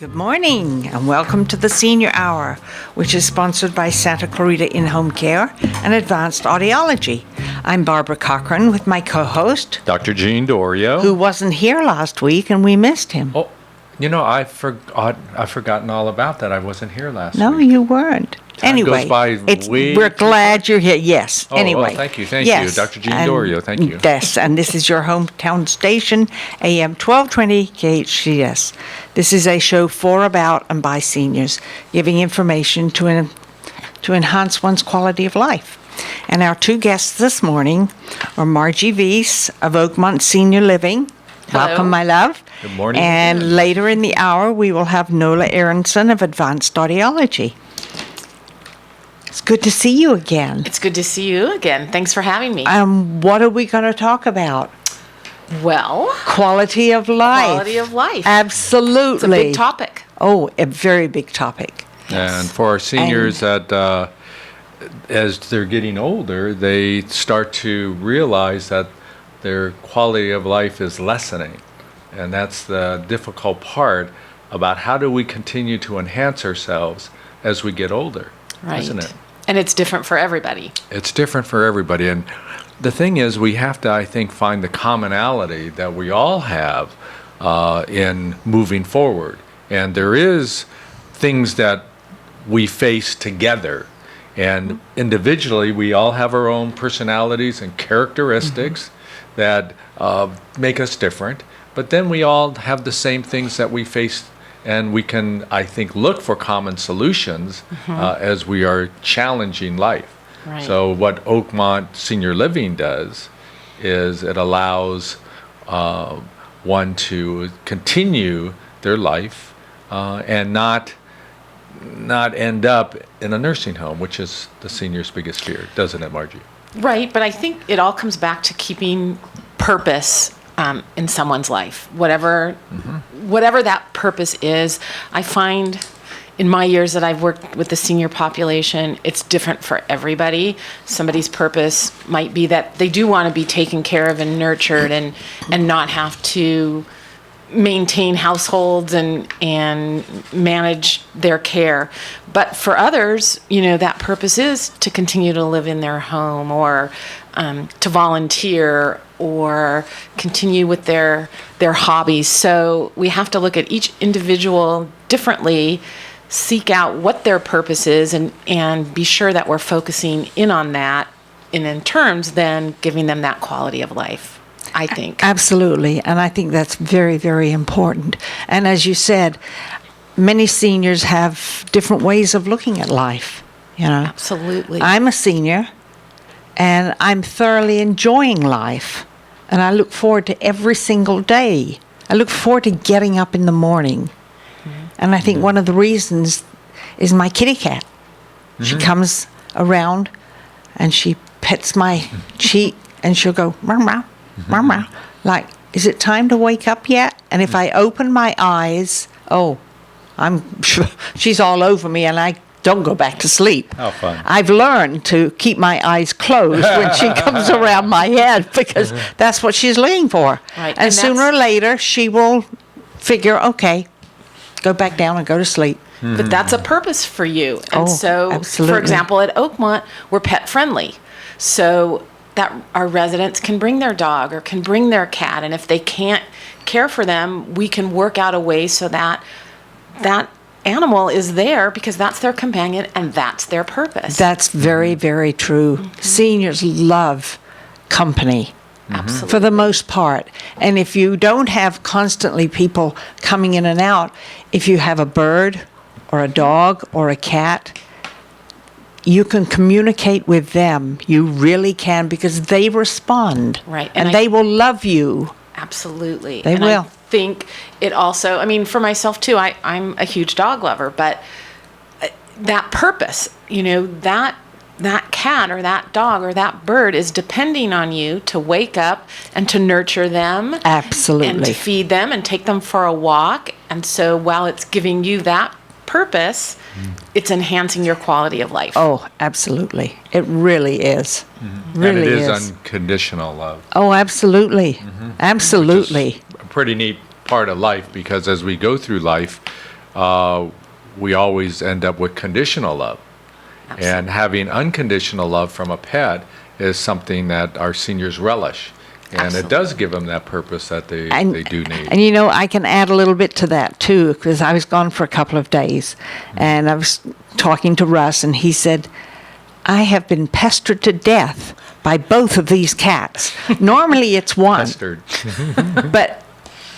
Good morning and welcome to the Senior Hour, which is sponsored by Santa Clarita In-Home Care and Advanced Audiology. I'm Barbara Cochran with my co-host, Dr. Gene Dorio, who wasn't here last week and we missed him. Oh, I've forgotten all about that. I wasn't here last week. No, you weren't. Time Anyway, goes by we're glad you're here. Yes. Anyway. Thank you, yes. Dr. Gene Dorio. Thank you. Yes, and this is your hometown station, AM 1220 KHTS. This is a show for, about, and by seniors, giving information to enhance one's quality of life. And our two guests this morning are Margie Weiss of Oakmont Senior Living. Hello. Welcome, my love. Good morning. And later in the hour, we will have Nola Aronson of Advanced Audiology. It's good to see you again. It's good to see you again. Thanks for having me. What are we going to talk about? Well, Quality of life. quality of life. Absolutely. It's a big topic. Oh, a very big topic. And for our seniors that, as they're getting older, they start to realize that their quality of life is lessening. And that's the difficult part about how do we continue to enhance ourselves as we get older, Right. isn't it? And it's different for everybody. It's different for everybody. And the thing is, we have to, I think, find the commonality that we all have in moving forward. And there is things that we face together. And individually, we all have our own personalities and characteristics that make us different. But then we all have the same things that we face, and we can, I think, look for common solutions as we are challenging life. Right. So what Oakmont Senior Living does is it allows one to continue their life and not end up in a nursing home, which is the senior's biggest fear, doesn't it, Margie? Right, but I think it all comes back to keeping purpose in someone's life. Whatever that purpose is, I find in my years that I've worked with the senior population, it's different for everybody. Somebody's purpose might be that they do want to be taken care of and nurtured and not have to maintain households and manage their care. But for others, that purpose is to continue to live in their home or to volunteer or continue with their hobbies. So we have to look at each individual differently, seek out what their purpose is, and be sure that we're focusing in on that, and in terms then giving them that quality of life, I think. Absolutely. And I think that's very, very important. And as you said, many seniors have different ways of looking at life. Absolutely. I'm a senior, and I'm thoroughly enjoying life. And I look forward to every single day. I look forward to getting up in the morning. And I think one of the reasons is my kitty cat. She comes around and she pets my cheek and she'll go, meow, meow, meow, meow. Like, is it time to wake up yet? And if I open my eyes, she's all over me and I don't go back to sleep. How fun. I've learned to keep my eyes closed when she comes around my head because that's what she's looking for. Right. And sooner or later, she will figure, okay, go back down and go to sleep. But that's a purpose for you. And so, absolutely. for example, at Oakmont, we're pet friendly. So that our residents can bring their dog or can bring their cat. And if they can't care for them, we can work out a way so that that animal is there because that's their companion and that's their purpose. That's very, very true. Seniors love company. Absolutely. For the most part. And if you don't have constantly people coming in and out, if you have a bird or a dog or a cat, you can communicate with them. You really can because they respond. Right. And they will love you. Absolutely. They will. I think it also, for myself too, I'm a huge dog lover, but that purpose, that cat or that dog or that bird is depending on you to wake up and to nurture them. Absolutely. And to feed them and take them for a walk. And so while it's giving you that purpose, it's enhancing your quality of life. Oh, absolutely. It really is. Really and it is is. unconditional love. Oh, absolutely. Absolutely. A pretty neat part of life because as we go through life, we always end up with conditional love. Absolutely. And having unconditional love from a pet is something that our seniors relish. And Absolutely. it does give them that purpose that they do need. And I can add a little bit to that too, because I was gone for a couple of days, and I was talking to Russ, and he said, I have been pestered to death by both of these cats. Normally it's one, Pestered. but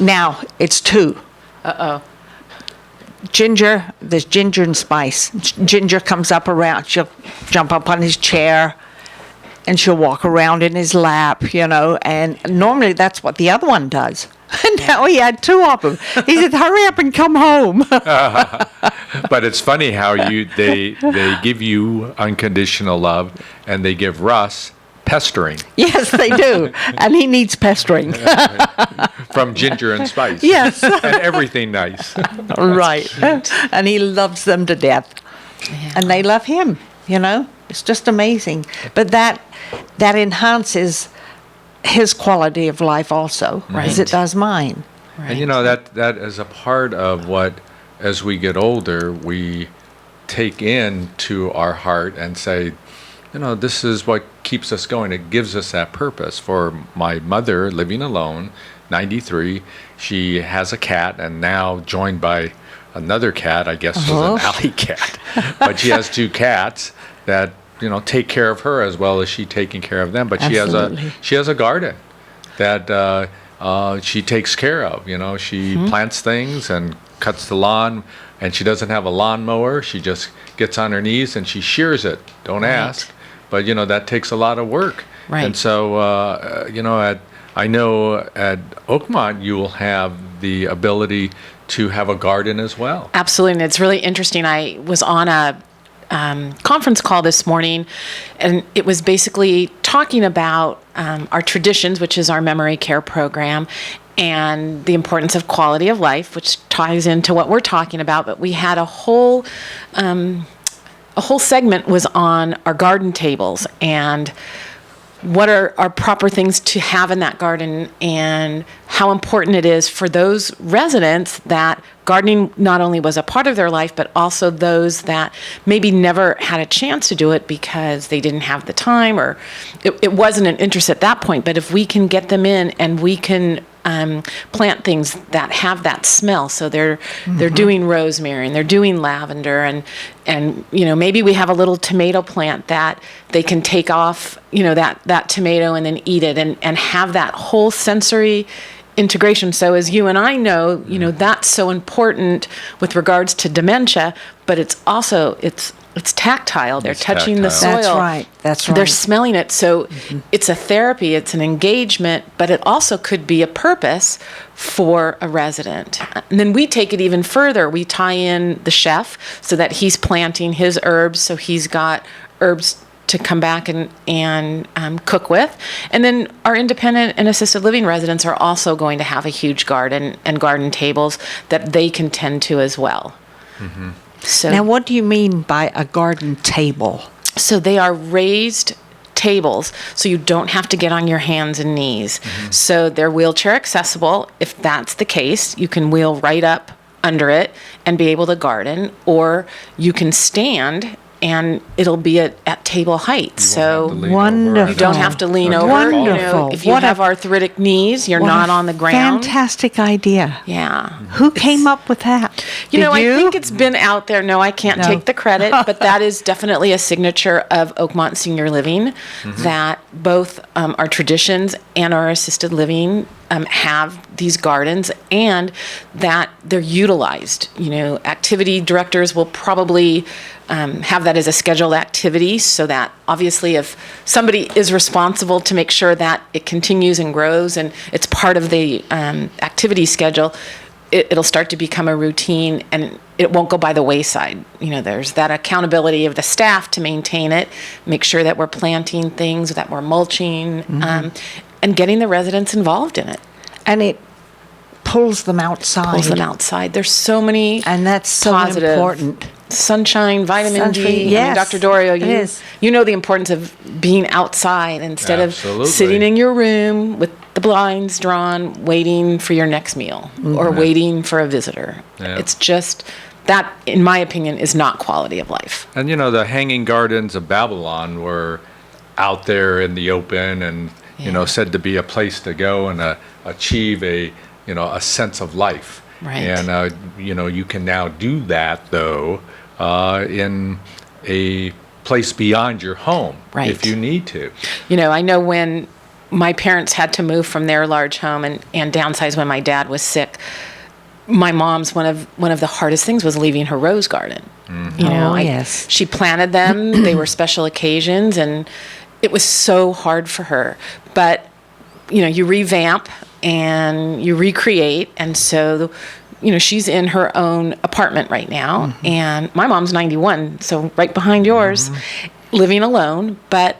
now it's two. Uh-oh. Ginger, there's Ginger and Spice. Ginger comes up around, she'll jump up on his chair, and she'll walk around in his lap, and normally that's what the other one does. And now he had two of them. He said, hurry up and come home. But it's funny how they give you unconditional love, and they give Russ pestering Yes, they do. And he needs pestering. from Ginger and Spice. Yes. And everything nice. Right. And he loves them to death. Yeah. And they love him, It's just amazing. But that enhances his quality of life also, as it Right. does mine. Right. And that is a part of what, as we get older, we take into our heart and say, this is what keeps us going. It gives us that purpose. For my mother, living alone, 93, she has a cat, and now joined by another cat, I guess was an alley cat. But she has two cats that take care of her as well as she taking care of them. But Absolutely. she has a garden that she takes care of. She plants things and cuts the lawn, and she doesn't have a lawnmower. She just gets on her knees and she shears it. Don't ask. But that takes a lot of work. Right. And so I know at Oakmont you will have the ability to have a garden as well. Absolutely, and it's really interesting. I was on a conference call this morning, and it was basically talking about our traditions, which is our memory care program, and the importance of quality of life, which ties into what we're talking about. But we had a whole segment was on our garden tables and what are our proper things to have in that garden, and how important it is for those residents that gardening not only was a part of their life, but also those that maybe never had a chance to do it because they didn't have the time, or it wasn't an interest at that point. But if we can get them in and we can plant things that have that smell, so they're doing rosemary and they're doing lavender, and maybe we have a little tomato plant that they can take off that tomato and then eat it, and have that whole sensory integration. So as you and I know, that's so important with regards to dementia, but it's also it's tactile. They're touching the soil. That's right. They're smelling it. So it's a therapy, it's an engagement, but it also could be a purpose for a resident. And then we take it even further. We tie in the chef so that he's planting his herbs, so he's got herbs to come back and cook with. And then our independent and assisted living residents are also going to have a huge garden and garden tables that they can tend to as well. Mm-hmm. So Now, what do you mean by a garden table? So they are raised tables, so you don't have to get on your hands and knees. Mm-hmm. So they're wheelchair accessible. If that's the case, you can wheel right up under it and be able to garden, or you can stand and it'll be at table height. So Wonderful. you don't have to lean over. Wonderful. If you What a- have arthritic knees, you're What not a on the ground. Fantastic idea. Yeah. Who came up with that? You know, Did I think it's been out there. No, I can't No. take the credit, but that is definitely a signature of Oakmont Senior Living, that both our traditions and our assisted living have these gardens, and that they're utilized. Activity directors will probably have that as a scheduled activity, so that obviously if somebody is responsible to make sure that it continues and grows and it's part of the activity schedule, it'll start to become a routine and it won't go by the wayside. There's that accountability of the staff to maintain it, make sure that we're planting things, that we're mulching, and getting the residents involved in it. And it pulls them outside. Pulls them outside. There's so many And that's so positive, important. sunshine, vitamin D. Sunscreen, I mean, yes, Dr. Dorio, it is. you know the importance of being outside instead Absolutely. of sitting in your room with the blinds drawn, waiting for your next meal or waiting for a visitor. Yeah. It's just that, in my opinion, is not quality of life. And the Hanging Gardens of Babylon were out there in the open and, said to be a place to go and achieve a sense of life. Right. And, you can now do that, though, in a place beyond your home Right. if you need to. I know when my parents had to move from their large home and downsize when my dad was sick, my mom's one of the hardest things was leaving her rose garden. Yes. She planted them. They were special occasions, and it was so hard for her. But you revamp and you recreate, and so she's in her own apartment right now. And my mom's 91, so right behind yours, living alone. But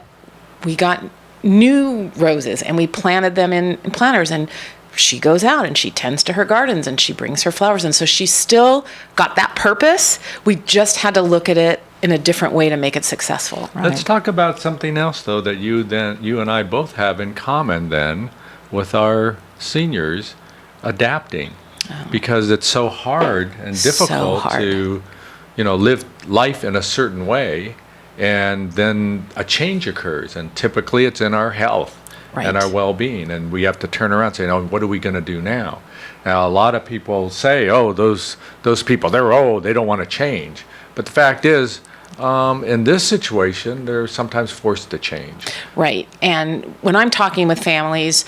we got new roses and we planted them in planters, and she goes out and she tends to her gardens and she brings her flowers. And so she's still got that purpose. We just had to look at it in a different way to make it successful. Right. Let's talk about something else, though, that you and I both have in common then with our seniors adapting. Because it's so hard and difficult to, live life in a certain way, and then a change occurs. And typically it's in our health and our well-being, and we have to turn around and say, what are we going to do now? Now, a lot of people say, those people, they're old, they don't want to change. But the fact is, in this situation, they're sometimes forced to change. Right. And when I'm talking with families,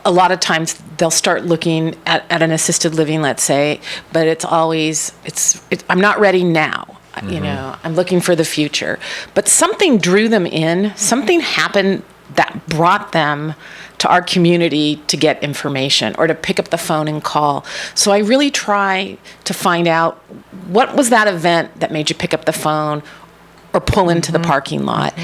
a lot of times they'll start looking at an assisted living, let's say, but it's always, I'm not ready now. I'm looking for the future. But something drew them in, something happened that brought them to our community to get information or to pick up the phone and call. So I really try to find out what was that event that made you pick up the phone or pull into the parking lot.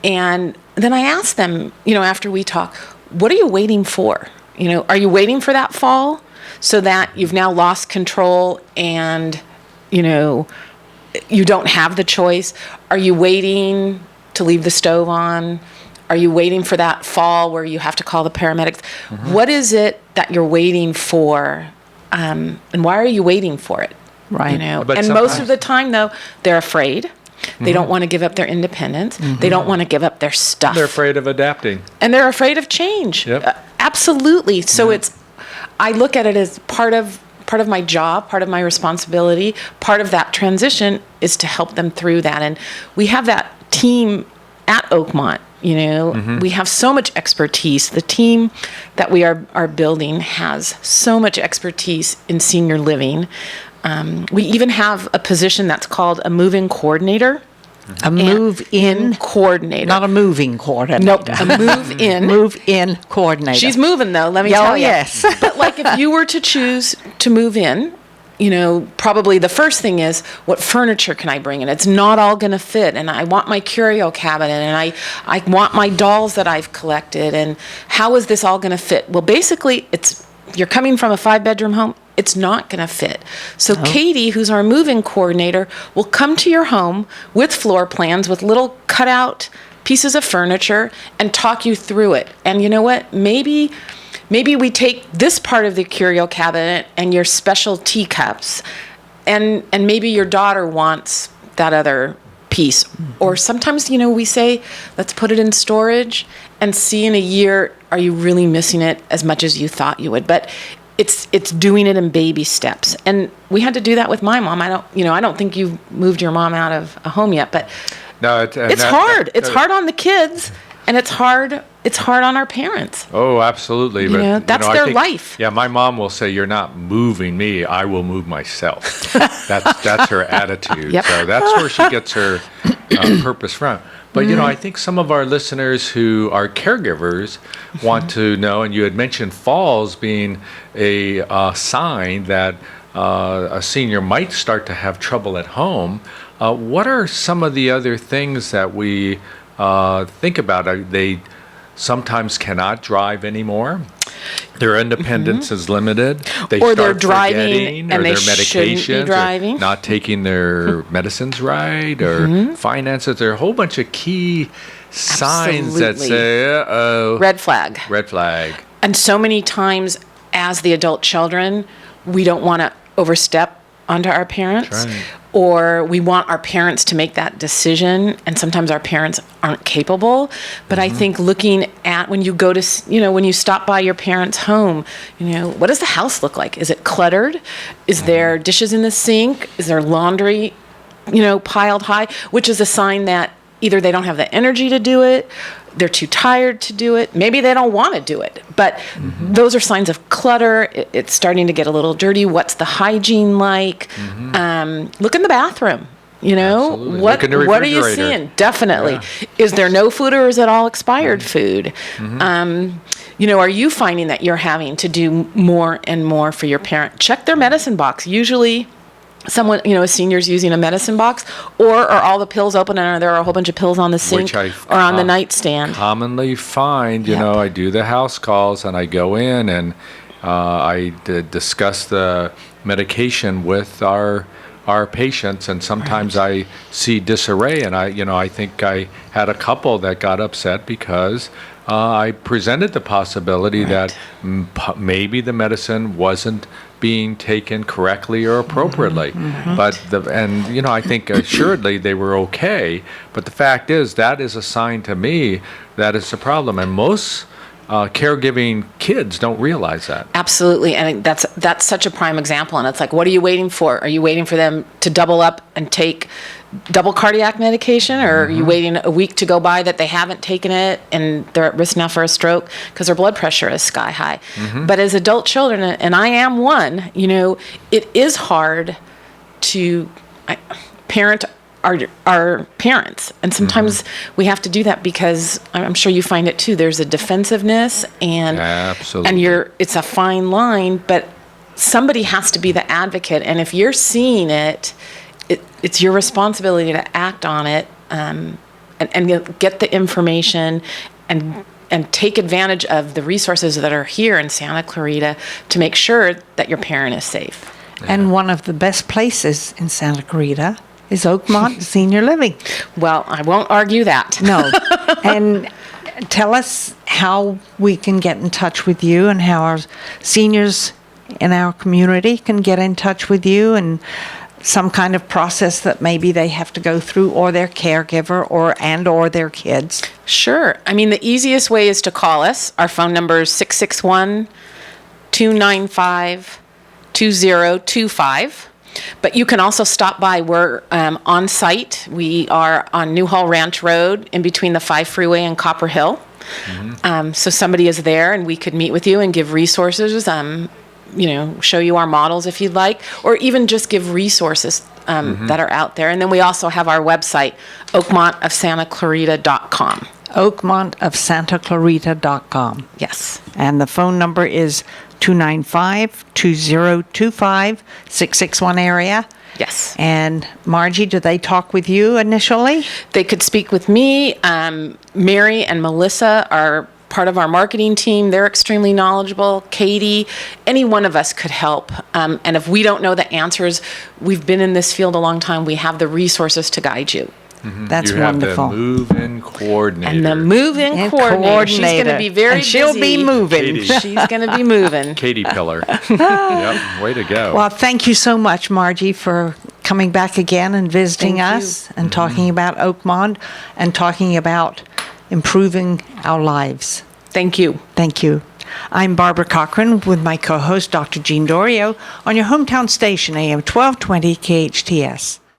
And then I ask them, after we talk, what are you waiting for? Are you waiting for that fall so that you've now lost control and, you don't have the choice? Are you waiting to leave the stove on? Are you waiting for that fall where you have to call the paramedics? What is it that you're waiting for? And why are you waiting for it? Right. And most of the time, though, they're afraid. They don't want to give up their independence. They don't want to give up their stuff. They're afraid of adapting. And they're afraid of change. Yep. Absolutely. So I look at it as part of my job, part of my responsibility, part of that transition is to help them through that. And we have that team at Oakmont. We have so much expertise. The team that we are building has so much expertise in senior living. We even have a position that's called a move-in coordinator. A move-in coordinator. Not a moving coordinator. Nope, a move-in. Move-in coordinator. She's moving, though, let me tell you. Yes. But if you were to choose to move in, probably the first thing is, what furniture can I bring in? It's not all going to fit, and I want my curio cabinet, and I want my dolls that I've collected, and how is this all going to fit? Well, basically, you're coming from a 5-bedroom home. It's not going to fit. So Katie, who's our move-in coordinator, will come to your home with floor plans, with little cutout pieces of furniture, and talk you through it. And you know what? Maybe we take this part of the curio cabinet and your special teacups, and maybe your daughter wants that other piece. Or sometimes, we say, let's put it in storage and see in a year, are you really missing it as much as you thought you would? But it's doing it in baby steps. And we had to do that with my mom. I don't think you've moved your mom out of a home yet, but no, it's hard. It's hard on the kids, and it's hard on our parents. Oh, absolutely. But that's their life. Yeah, my mom will say, "You're not moving me. I will move myself." That's her attitude. Yep. So that's where she gets her purpose from. But I think some of our listeners who are caregivers want to know, and you had mentioned falls being a sign that a senior might start to have trouble at home. What are some of the other things that we think about? They sometimes cannot drive anymore. Their independence is limited. They Or start they're driving forgetting, and or they their shouldn't be medications, driving. or not taking their medicines right, or finances. There are a whole bunch of key signs that Absolutely. say, uh-oh, Red flag. red flag. And so many times as the adult children, we don't want to overstep onto our parents. That's right. Or we want our parents to make that decision, and sometimes our parents aren't capable. But I think looking at when you go to, when you stop by your parents' home, what does the house look like? Is it cluttered? Is there dishes in the sink? Is there laundry, piled high? Which is a sign that either they don't have the energy to do it, they're too tired to do it, maybe they don't want to do it. But those are signs of clutter. It's starting to get a little dirty. What's the hygiene like? Look in the bathroom. Absolutely. What Look in the what are you refrigerator. seeing? Definitely. Yeah. Is there no food, or is it all expired food? Are you finding that you're having to do more and more for your parent? Check their medicine box. Usually someone, a senior's using a medicine box, or are all the pills open and are there a whole bunch of pills on the sink Which I or on the nightstand? commonly find, Yep. I do the house calls and I go in and I discuss the medication with our patients, and sometimes I see disarray, and I think I had a couple that got upset because I presented the possibility that maybe the medicine wasn't being taken correctly or appropriately. But I think assuredly they were okay. But the fact is, that is a sign to me that it's a problem, and most caregiving kids don't realize that. Absolutely, and that's such a prime example. And it's like, what are you waiting for? Are you waiting for them to double up and take double cardiac medication, or are you waiting a week to go by that they haven't taken it and they're at risk now for a stroke because their blood pressure is sky high? But as adult children, and I am one, it is hard to parent our parents, and sometimes we have to do that because I'm sure you find it too. There's a defensive-ness, and Absolutely. and it's a fine line, but somebody has to be the advocate, and if you're seeing it's your responsibility to act on it, and get the information and take advantage of the resources that are here in Santa Clarita to make sure that your parent is safe. And one of the best places in Santa Clarita is Oakmont Senior Living. Well, I won't argue that. No. And tell us how we can get in touch with you, and how our seniors in our community can get in touch with you, and some kind of process that maybe they have to go through, or their caregiver, or their kids. Sure. I mean, the easiest way is to call us. Our phone number is 661-295-2025. But you can also stop by. We're on site. We are on New Hall Ranch Road, in between the 5 freeway and Copper Hill. So somebody is there, and we could meet with you and give resources, show you our models if you'd like, or even just give resources that are out there. And then we also have our website, oakmontofsantaclarita.com. oakmontofsantaclarita.com. Yes. And the phone number is 295-2025, 661 area. Yes. And Margie, do they talk with you initially? They could speak with me. Mary and Melissa are part of our marketing team. They're extremely knowledgeable. Katie, any one of us could help. And if we don't know the answers, we've been in this field a long time. We have the resources to guide you. That's you have wonderful. the move-in coordinator. And the move-in And coordinator. She's going to be very and she'll busy. be moving. Katie. She's going to be moving. Katie Pillar. Yep, way to go. Well, thank you so much, Margie, for coming back again and visiting Thank you. us and talking about Oakmont and talking about improving our lives. Thank you. Thank you. I'm Barbara Cochran with my co-host, Dr. Jean Dorio, on your hometown station, AM 1220 KHTS.